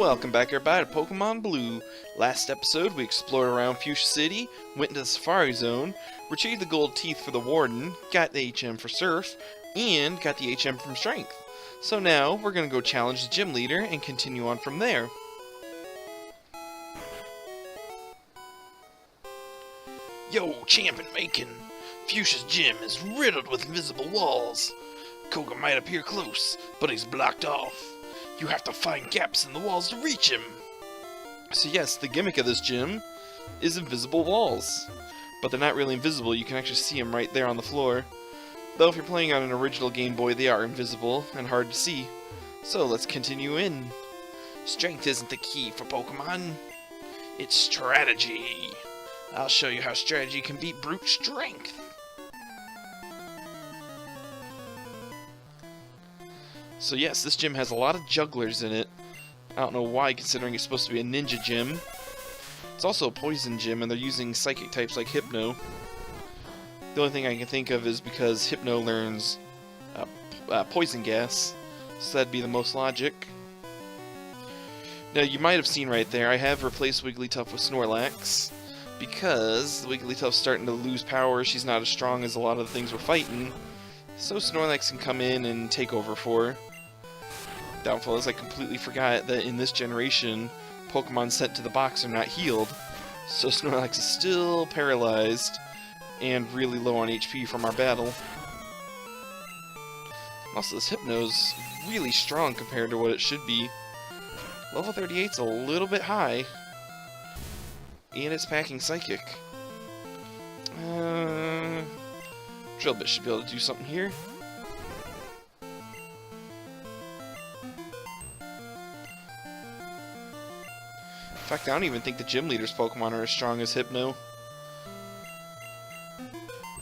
Welcome back everybody to Pokemon Blue. Last episode we explored around Fuchsia City, went into the Safari Zone, retrieved the gold teeth for the Warden, got the HM for Surf, and got the HM from Strength. So now we're going to go challenge the gym leader and continue on from there. Yo, champ and Macon! Fuchsia's gym is riddled with invisible walls. Koga might appear close, but he's blocked off. You have to find gaps in the walls to reach him. So yes, the gimmick of this gym is invisible walls. But they're not really invisible, you can actually see them right there on the floor. Though if you're playing on an original Game Boy, they are invisible and hard to see. So let's continue in. Strength isn't the key for Pokemon. It's strategy. I'll show you how strategy can beat brute strength. So yes, this gym has a lot of jugglers in it. I don't know why, considering it's supposed to be a ninja gym. It's also a poison gym, and they're using psychic types like Hypno. The only thing I can think of is because Hypno learns poison gas, so that'd be the most logic. Now, you might have seen right there, I have replaced Wigglytuff with Snorlax, because Wigglytuff's starting to lose power. She's not as strong as a lot of the things we're fighting, so Snorlax can come in and take over for her. Downfall is I completely forgot that in this generation, Pokemon sent to the box are not healed, so Snorlax is still paralyzed and really low on HP from our battle. Also, this Hypno's really strong compared to what it should be. Level 38's a little bit high, and it's packing Psychic. Drillbit should be able to do something here. In fact, I don't even think the gym leader's Pokemon are as strong as Hypno.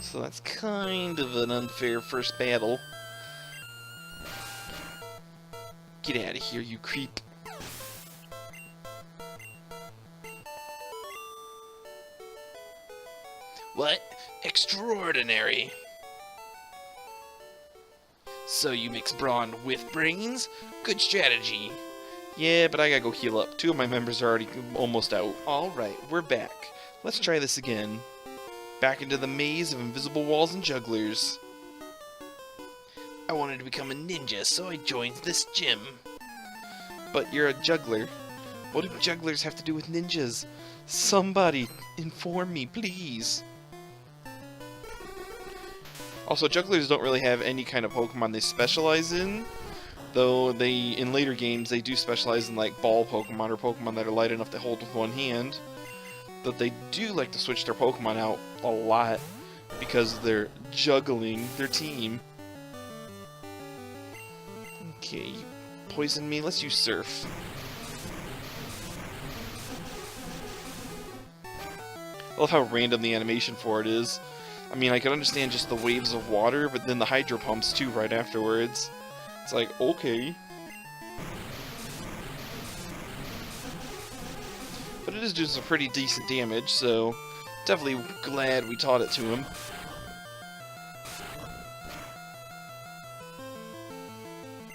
So that's kind of an unfair first battle. Get out of here, you creep. What? Extraordinary! So you mix brawn with brains? Good strategy. Yeah, but I gotta go heal up. Two of my members are already almost out. Alright, we're back. Let's try this again. Back into the maze of invisible walls and jugglers. I wanted to become a ninja, so I joined this gym. But you're a juggler. What do jugglers have to do with ninjas? Somebody inform me, please. Also, jugglers don't really have any kind of Pokemon they specialize in. Though in later games, they do specialize in like ball Pokemon or Pokemon that are light enough to hold with one hand. But they do like to switch their Pokemon out a lot because they're juggling their team. Okay, you poisoned me. Let's use Surf. I love how random the animation for it is. I mean, I can understand just the waves of water, but then the Hydro Pumps too right afterwards. It's like, okay. But it is doing some pretty decent damage, so definitely glad we taught it to him.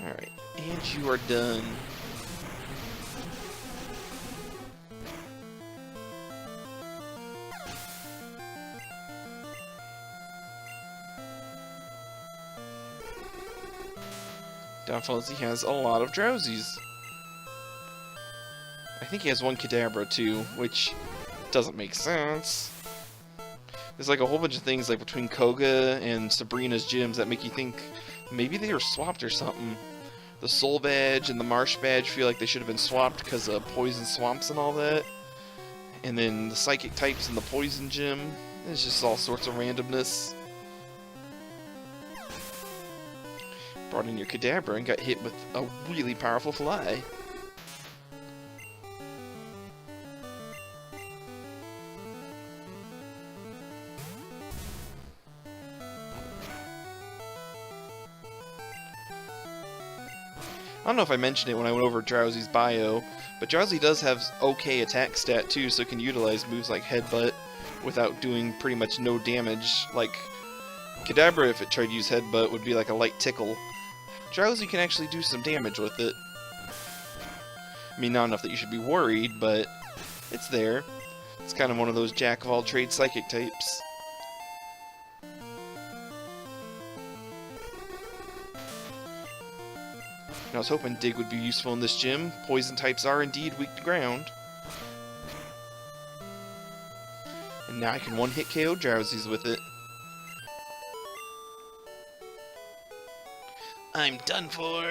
Alright, and you are done. Downfall is he has a lot of Drowsies. I think he has one Kadabra too, which doesn't make sense. There's like a whole bunch of things like between Koga and Sabrina's gyms that make you think maybe they were swapped or something. The Soul Badge and the Marsh Badge feel like they should have been swapped because of Poison Swamps and all that. And then the Psychic types in the Poison gym. It's just all sorts of randomness. Brought in your Kadabra and got hit with a really powerful fly. I don't know if I mentioned it when I went over Drowsy's bio, but Drowsy does have okay attack stat too, so it can utilize moves like Headbutt without doing pretty much no damage. Like Kadabra, if it tried to use Headbutt, would be like a light tickle. Drowsy can actually do some damage with it. I mean, not enough that you should be worried, but it's there. It's kind of one of those jack-of-all-trades psychic types. And I was hoping Dig would be useful in this gym. Poison types are indeed weak to ground. And now I can one-hit KO Drowsies with it. I'm done for!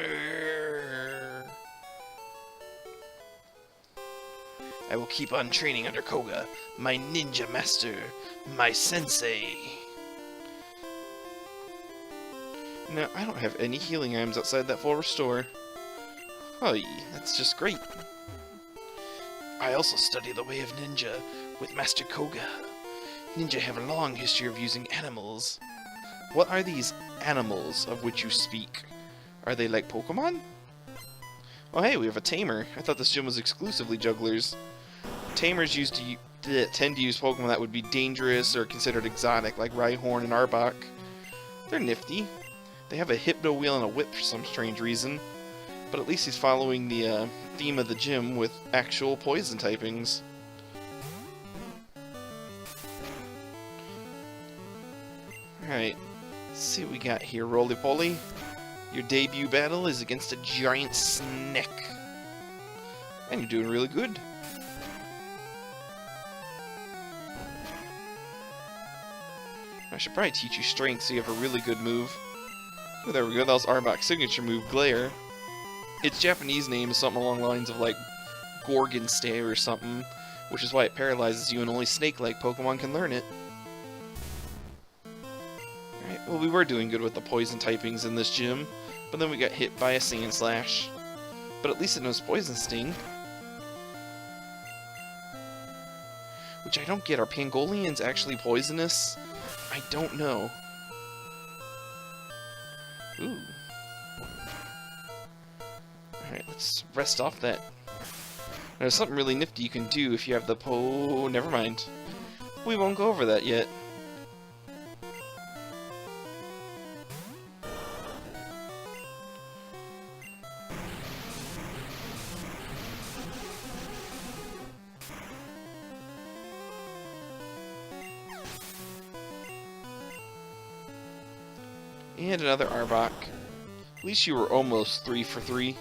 I will keep on training under Koga, my ninja master, my sensei. Now, I don't have any healing items outside that full restore. Oh, that's just great. I also study the way of ninja with Master Koga. Ninja have a long history of using animals. What are these animals of which you speak? Are they like Pokemon? Oh hey, we have a tamer. I thought this gym was exclusively jugglers. Tamers tend to use Pokemon that would be dangerous or considered exotic, like Rhyhorn and Arbok. They're nifty. They have a Hypno Wheel and a Whip for some strange reason. But at least he's following the theme of the gym with actual poison typings. Alright, let's see what we got here, Roly-Poly. Your debut battle is against a giant snake. And you're doing really good. I should probably teach you strength so you have a really good move. Oh, there we go, that was Arbok's signature move, Glare. Its Japanese name is something along the lines of like Gorgon Stare or something, which is why it paralyzes you and only snake-like Pokemon can learn it. Alright, well we were doing good with the poison typings in this gym, but then we got hit by a Sand Slash. But at least it knows Poison Sting. Which I don't get, are Pangolians actually poisonous? I don't know. Ooh. Alright, let's rest off that. There's something really nifty you can do if you have the never mind. We won't go over that yet. And another Arbok. At least you were almost 3 for 3.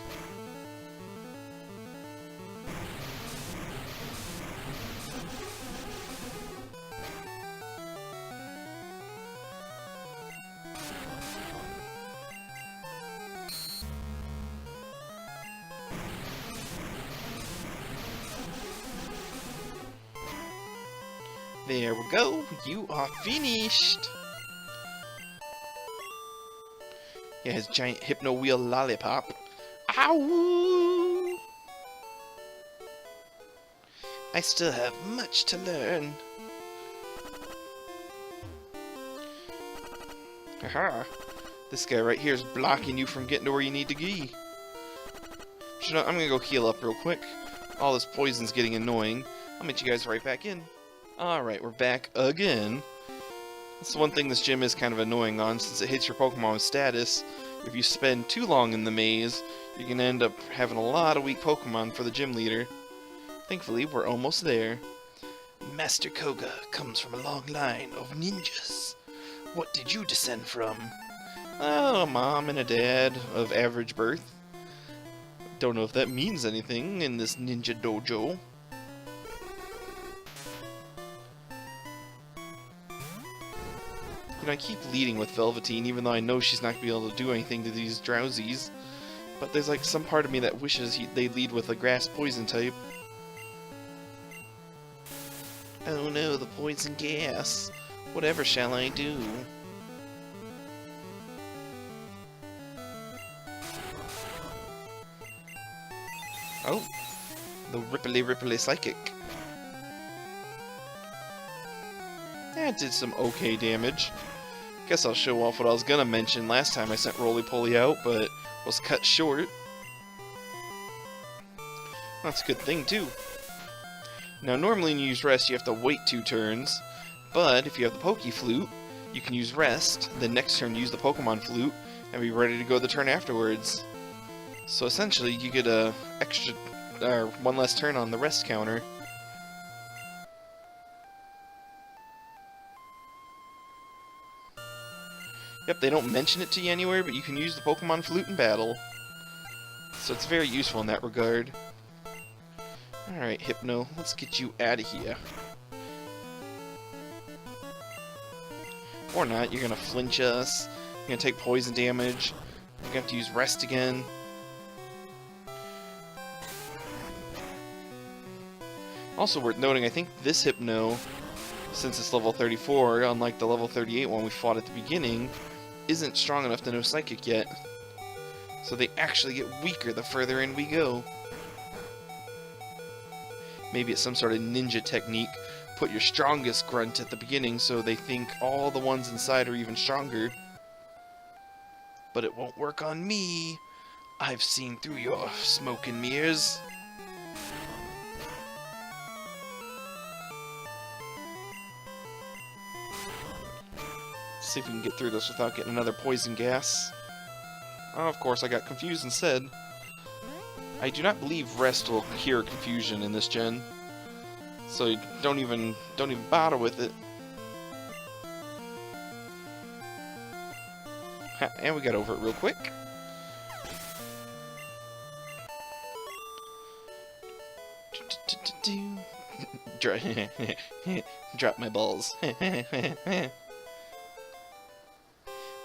There we go. You are finished. Yeah, his giant Hypno Wheel Lollipop. Ow! I still have much to learn. Haha. This guy right here is blocking you from getting to where you need to be. You know, I'm gonna go heal up real quick. All this poison's getting annoying. I'll meet you guys right back in. Alright, we're back again. That's the one thing this gym is kind of annoying on, since it hits your Pokemon with status. If you spend too long in the maze, you can end up having a lot of weak Pokemon for the gym leader. Thankfully, we're almost there. Master Koga comes from a long line of ninjas. What did you descend from? Oh, a mom and a dad of average birth. Don't know if that means anything in this ninja dojo. You know, I keep leading with Velveteen, even though I know she's not going to be able to do anything to these Drowsies. But there's like some part of me that wishes they lead with a grass poison type. Oh no, the poison gas. Whatever shall I do? Oh, the Ripply Psychic. That did some okay damage. Guess I'll show off what I was gonna mention last time I sent Roly-Poly out, but was cut short. That's a good thing, too. Now, normally when you use Rest, you have to wait 2 turns, but if you have the Poke Flute, you can use Rest, then next turn use the Pokemon Flute, and be ready to go the turn afterwards. So essentially, you get a extra one less turn on the rest counter. Yep, they don't mention it to you anywhere, but you can use the Pokemon Flute in battle. So it's very useful in that regard. Alright, Hypno, let's get you out of here. Or not, you're gonna flinch us. You're gonna take poison damage. You're gonna have to use rest again. Also worth noting, I think this Hypno, since it's level 34, unlike the level 38 one we fought at the beginning, isn't strong enough to know Psychic yet. So they actually get weaker the further in we go. Maybe it's some sort of ninja technique. Put your strongest grunt at the beginning so they think all the ones inside are even stronger. But it won't work on me. I've seen through your smoke and mirrors. See if we can get through this without getting another poison gas. Oh, of course, I got confused and said. I do not believe rest will cure confusion in this gen. So don't even bother with it. Ha, and we got over it real quick. Drop my balls.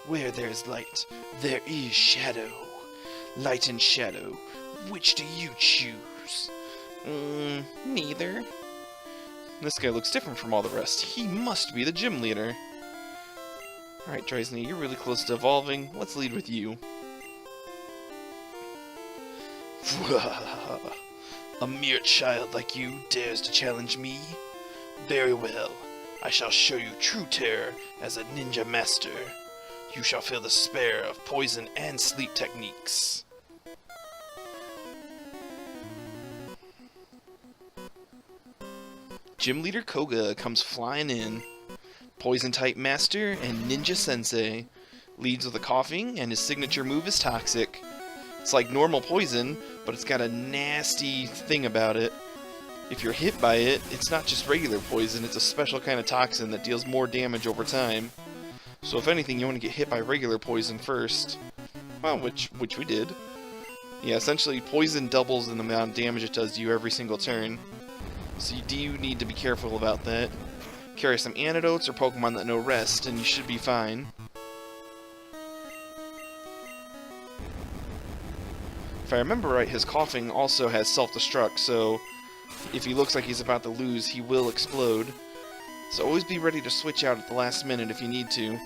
Where there's light, there is shadow. Light and shadow, which do you choose? Neither. This guy looks different from all the rest. He must be the gym leader. Alright, Drisney, you're really close to evolving. Let's lead with you. A mere child like you dares to challenge me? Very well. I shall show you true terror as a ninja master. You shall feel the spare of poison and sleep techniques. Gym Leader Koga comes flying in. Poison-type master and ninja sensei. Leads with a coughing, and his signature move is toxic. It's like normal poison, but it's got a nasty thing about it. If you're hit by it, it's not just regular poison, it's a special kind of toxin that deals more damage over time. So if anything, you want to get hit by regular poison first. Well, which we did. Yeah, essentially, poison doubles in the amount of damage it does to you every single turn. So you do need to be careful about that. Carry some antidotes or Pokemon that know rest, and you should be fine. If I remember right, his coughing also has self-destruct, so if he looks like he's about to lose, he will explode. So always be ready to switch out at the last minute if you need to.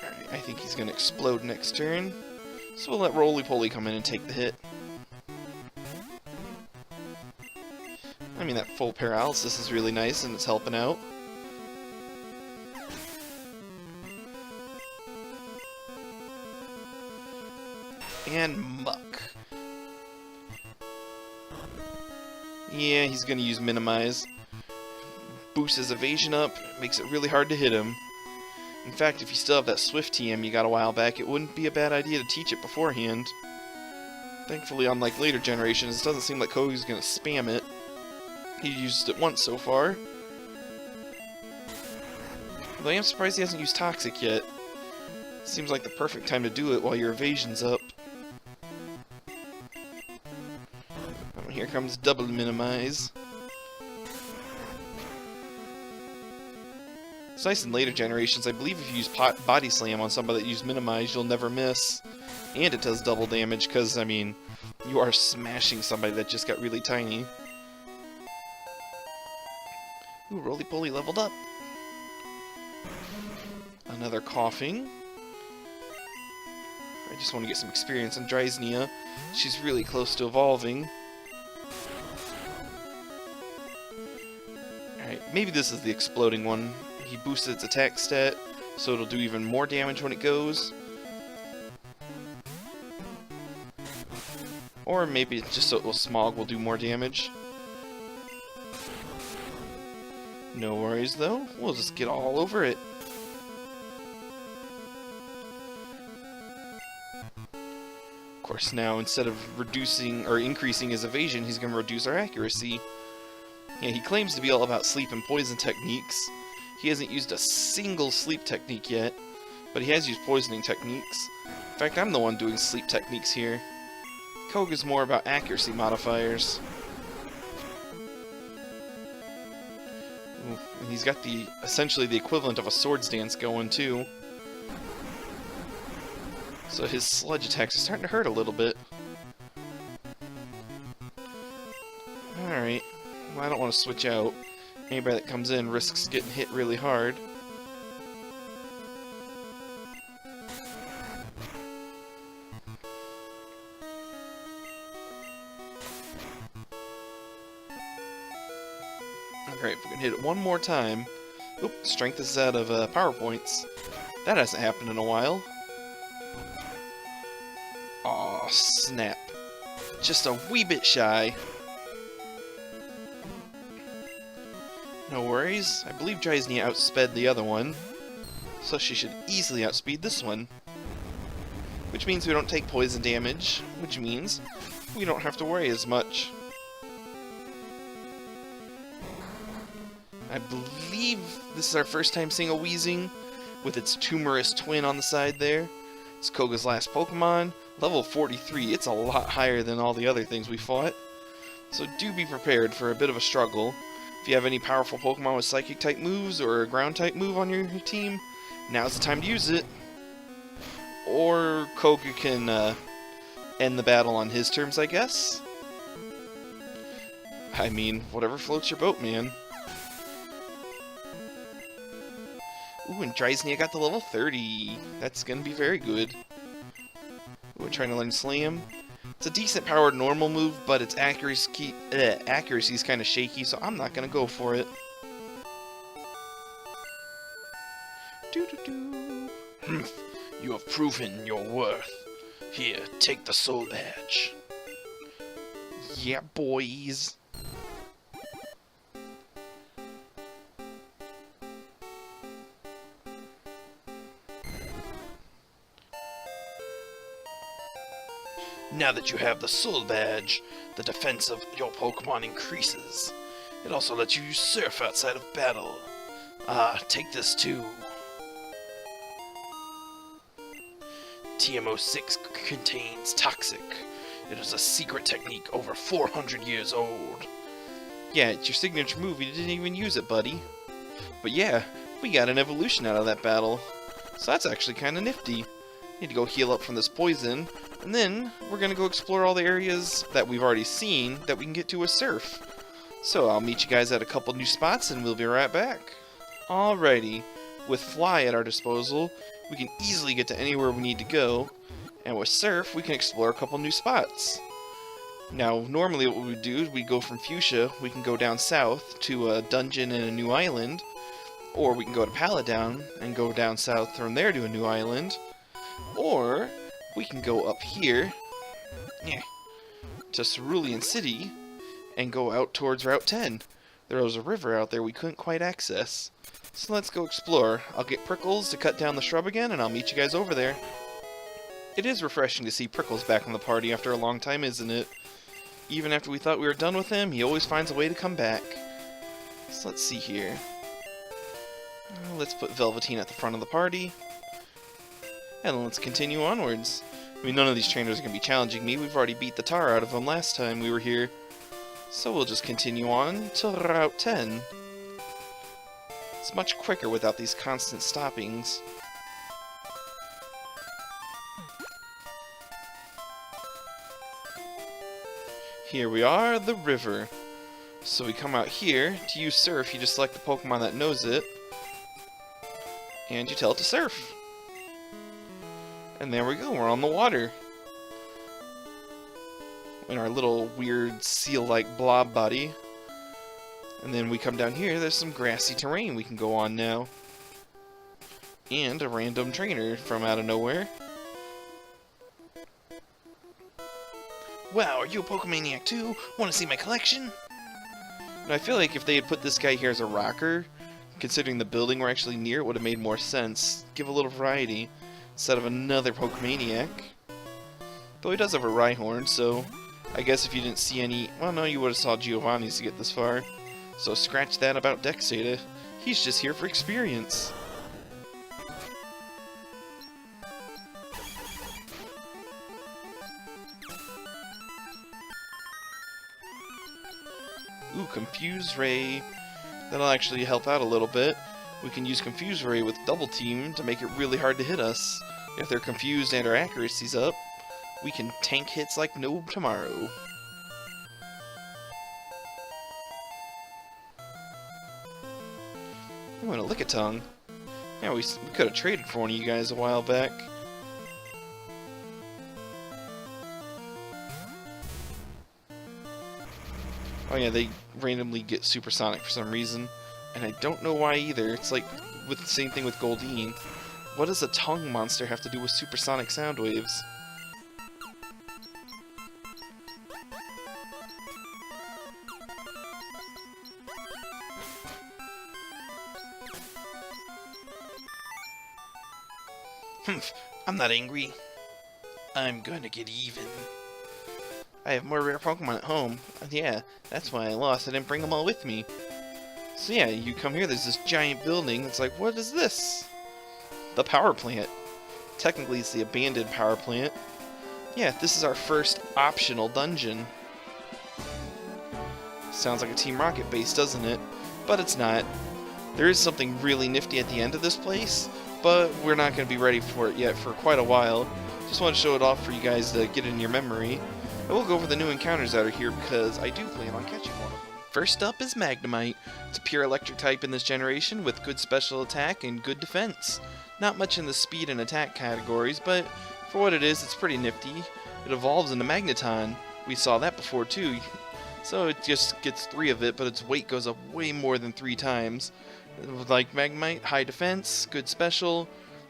Alright, I think he's gonna explode next turn. So we'll let Roly-Poly come in and take the hit. I mean, that full paralysis is really nice and it's helping out. And Muck. Yeah, he's gonna use Minimize. Boosts his evasion up, makes it really hard to hit him. In fact, if you still have that Swift TM you got a while back, it wouldn't be a bad idea to teach it beforehand. Thankfully, unlike later generations, it doesn't seem like Koga's gonna spam it. He used it once so far. Although I am surprised he hasn't used Toxic yet. Seems like the perfect time to do it while your evasion's up. Oh, here comes double Minimize. It's nice in later generations. I believe if you use Body Slam on somebody that used Minimize, you'll never miss. And it does double damage, because, I mean, you are smashing somebody that just got really tiny. Ooh, Roly-Poly leveled up. Another coughing. I just want to get some experience on Drisney. She's really close to evolving. Alright, maybe this is the exploding one. He boosted its attack stat, so it'll do even more damage when it goes. Or maybe just so Smog will do more damage. No worries though, we'll just get all over it. course, now instead of reducing or increasing his evasion, he's going to reduce our accuracy. Yeah, he claims to be all about sleep and poison techniques. He hasn't used a single sleep technique yet, but he has used poisoning techniques. In fact, I'm the one doing sleep techniques here. Koga's more about accuracy modifiers. Ooh, and he's got essentially the equivalent of a swords dance going too. So his sludge attacks are starting to hurt a little bit. Alright, well, I don't want to switch out. Anybody that comes in risks getting hit really hard. Alright, if we can hit it one more time. Oop, strength is out of power points. That hasn't happened in a while. Aw, snap. Just a wee bit shy. No worries, I believe Dryznia outsped the other one, so she should easily outspeed this one. Which means we don't take poison damage, which means we don't have to worry as much. I believe this is our first time seeing a Weezing, with its tumorous twin on the side there. It's Koga's last Pokemon, level 43, it's a lot higher than all the other things we fought. So do be prepared for a bit of a struggle. If you have any powerful Pokemon with Psychic-type moves or a Ground-type move on your team, now's the time to use it. Or Koga can end the battle on his terms, I guess. I mean, whatever floats your boat, man. Ooh, and Dryznia got to level 30. That's gonna be very good. Ooh, we're trying to learn Slam. It's a decent powered normal move, but its accuracy is kind of shaky, so I'm not going to go for it. Doo-doo-doo. You have proven your worth. Here, take the soul badge. Yeah, boys. Now that you have the Soul Badge, the defense of your Pokemon increases. It also lets you surf outside of battle. Take this too. TM06 contains Toxic. It is a secret technique over 400 years old. Yeah, it's your signature move, you didn't even use it, buddy. But yeah, we got an evolution out of that battle. So that's actually kind of nifty. Need to go heal up from this poison. And then, we're going to go explore all the areas that we've already seen that we can get to with Surf. So, I'll meet you guys at a couple new spots and we'll be right back. Alrighty, with Fly at our disposal, we can easily get to anywhere we need to go. And with Surf, we can explore a couple new spots. Now, normally what we do is we go from Fuchsia, we can go down south to a dungeon and a new island. Or we can go to Paladin and go down south from there to a new island. Or we can go up here, to Cerulean City, and go out towards Route 10. There was a river out there we couldn't quite access. So let's go explore. I'll get Prickles to cut down the shrub again, and I'll meet you guys over there. It is refreshing to see Prickles back in the party after a long time, isn't it? Even after we thought we were done with him, he always finds a way to come back. So let's see here. Let's put Velveteen at the front of the party. And let's continue onwards. I mean, none of these trainers are going to be challenging me. We've already beat the tar out of them last time we were here. So we'll just continue on to Route 10. It's much quicker without these constant stoppings. Here we are, the river. So we come out here. To use Surf, you just select the Pokemon that knows it. And you tell it to surf. And there we go, we're on the water. In our little weird seal-like blob body. And then we come down here, there's some grassy terrain we can go on now. And a random trainer from out of nowhere. Wow, are you a Pokemaniac too? Want to see my collection? And I feel like if they had put this guy here as a rocker, considering the building we're actually near, it would have made more sense. Give a little variety. Instead of another Pokemaniac. Though he does have a Rhyhorn, so I guess if you didn't see any... Well, no, you would have saw Giovanni's to get this far. So scratch that about Dex data. He's just here for experience. Ooh, Confuse Ray. That'll actually help out a little bit. We can use Confuse Ray with Double Team to make it really hard to hit us. If they're confused and our accuracy's up, we can tank hits like no tomorrow. Ooh, and a Lickitung. Yeah, we could have traded for one of you guys a while back. Oh yeah, they randomly get supersonic for some reason, and I don't know why either. It's like with the same thing with Goldeen. What does a tongue monster have to do with supersonic sound waves? Humph, I'm not angry. I'm gonna get even. I have more rare Pokemon at home. Yeah, that's why I lost. I didn't bring them all with me. So yeah, you come here, there's this giant building. It's like, what is this? The power plant. Technically, it's the abandoned power plant. Yeah, this is our first optional dungeon. Sounds like a Team Rocket base, doesn't it? But it's not. There is something really nifty at the end of this place, but we're not going to be ready for it yet for quite a while. Just want to show it off for you guys to get it in your memory. I will go over the new encounters that are here because I do plan on catching one of them. First up is Magnemite. It's a pure electric type in this generation with good special attack and good defense. Not much in the speed and attack categories, but for what it is, it's pretty nifty. It evolves into Magneton. We saw that before too. So it just gets 3 of it, but its weight goes up way more than 3 times. Like Magnemite, high defense, good special.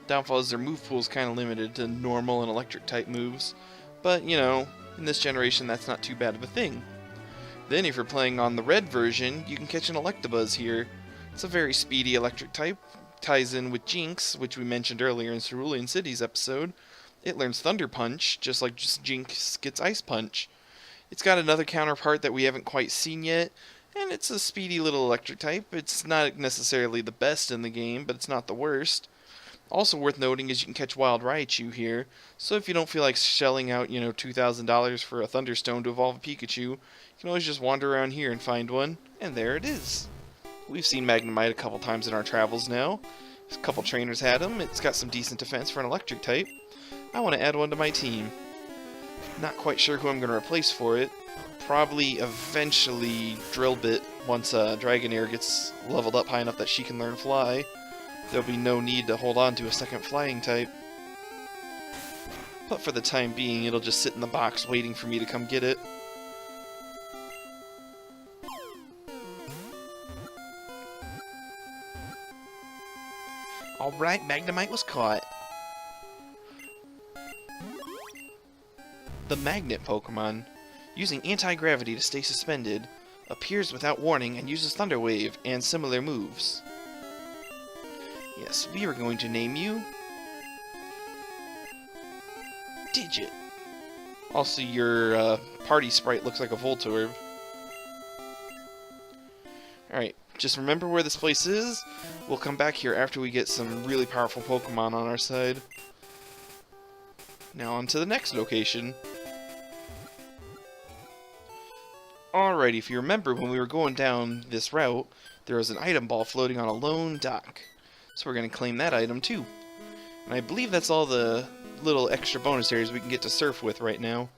Downfall is their move pool is kind of limited to normal and electric type moves. But, you know, in this generation, that's not too bad of a thing. Then if you're playing on the red version, you can catch an Electabuzz here. It's a very speedy electric type, ties in with Jinx, which we mentioned earlier in Cerulean City's episode. It learns Thunder Punch, just like Jinx gets Ice Punch. It's got another counterpart that we haven't quite seen yet, and it's a speedy little electric type. It's not necessarily the best in the game, but it's not the worst. Also worth noting is you can catch Wild Raichu here, so if you don't feel like shelling out, you know, $2,000 for a Thunderstone to evolve a Pikachu, you can always just wander around here and find one, and there it is. We've seen Magnemite a couple times in our travels now. A couple trainers had him. It's got some decent defense for an electric type. I want to add one to my team. Not quite sure who I'm going to replace for it. Probably eventually Drillbit once Dragonair gets leveled up high enough that she can learn Fly. There'll be no need to hold on to a second flying type. But for the time being, it'll just sit in the box waiting for me to come get it. Alright, Magnemite was caught. The Magnet Pokemon, using anti-gravity to stay suspended, appears without warning and uses Thunder Wave and similar moves. Yes, we are going to name you Digit. Also, your party sprite looks like a Voltorb. Alright, just remember where this place is. We'll come back here after we get some really powerful Pokemon on our side. Now on to the next location. Alright, if you remember when we were going down this route, there was an item ball floating on a lone dock. So we're going to claim that item too. And I believe that's all the little extra bonus areas we can get to surf with right now.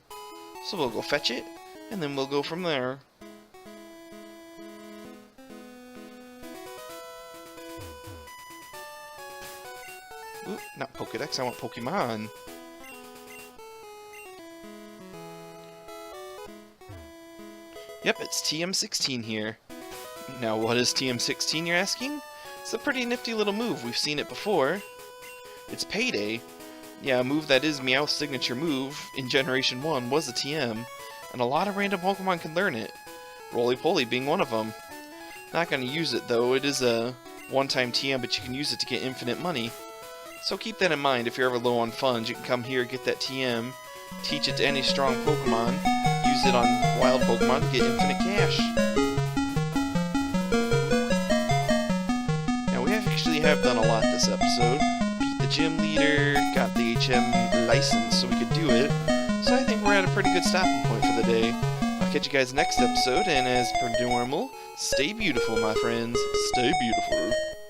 So we'll go fetch it, and then we'll go from there. Ooh, not Pokedex, I want Pokemon. Yep, it's TM16 here. Now what is TM16, you're asking? It's a pretty nifty little move. We've seen it before. It's Payday. Yeah, a move that is Meowth's signature move in Generation 1 was a TM, and a lot of random Pokemon can learn it. Roly-Poly being one of them. Not going to use it though. It is a one-time TM, but you can use it to get infinite money. So keep that in mind. If you're ever low on funds, you can come here, get that TM, teach it to any strong Pokemon, use it on wild Pokemon to get infinite cash. Now we actually have done a lot this episode. Beat the gym leader, got the HM license so we could do it. So I think we're at a pretty good stopping point for the day. I'll catch you guys next episode, and as per normal, stay beautiful, my friends. Stay beautiful.